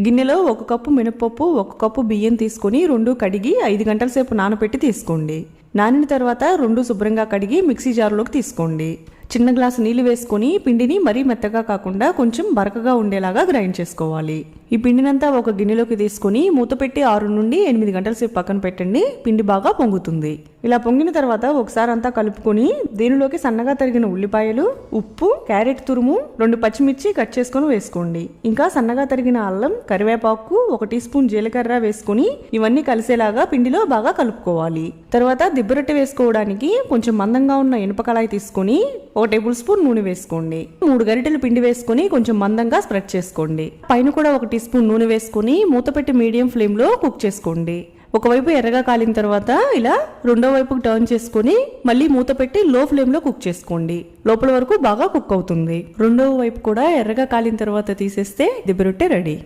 గిన్నెలో 1 కప్పు మినపప్పు 1 కప్పు బియ్యం తీసుకొని 2 కడిగి 5 గంటల సేపు నానబెట్టి తీసుకోండి. నానిన తర్వాత 2 శుభ్రంగా కడిగి మిక్సీ జార్లోకి తీసుకోండి. చిన్న గ్లాసు నీళ్లు వేసుకొని పిండిని మరీ మెత్తగా కాకుండా కొంచెం బరకగా ఉండేలాగా గ్రైండ్ చేసుకోవాలి. ఈ పిండినంతా ఒక గిన్నెలోకి తీసుకొని మూత పెట్టి 6 నుండి 8 గంటల సేపు పక్కన పెట్టండి. పిండి బాగా పొంగుతుంది. ఇలా పొంగిన తర్వాత ఒకసారి అంతా కలుపుకొని దీనిలోకి సన్నగా తరిగిన ఉల్లిపాయలు, ఉప్పు, క్యారెట్ తురుము, 2 పచ్చిమిర్చి కట్ చేసుకొని వేసుకోండి. ఇంకా సన్నగా తరిగిన అల్లం, కరివేపాకు, 1 టీ స్పూన్ జీలకర్ర వేసుకొని ఇవన్నీ కలిసేలాగా పిండిలో బాగా కలుపుకోవాలి. తర్వాత దిబ్బరొట్టె వేసుకోవడానికి కొంచెం మందంగా ఉన్న ఇనుప కళాయి తీసుకొని 1 టేబుల్ స్పూన్ నూనె వేసుకోండి. 3 గరిటెలు పిండి వేసుకొని కొంచెం మందంగా స్ప్రెడ్ చేసుకోండి. పైన కూడా 1 టీ స్పూన్ నూనె వేసుకొని మూత పెట్టి మీడియం ఫ్లేమ్ లో కుక్ చేసుకోండి. ఒకవైపు ఎర్రగా కాలిన తర్వాత ఇలా రెండో వైపుకి టర్న్ చేసుకొని మళ్ళీ మూత పెట్టి లో ఫ్లేమ్ లో కుక్ చేసుకోండి. లోపల వరకు బాగా కుక్ అవుతుంది. రెండో వైపు కూడా ఎర్రగా కాలిన తర్వాత తీసేస్తే దిబ్బరొట్టె రెడీ.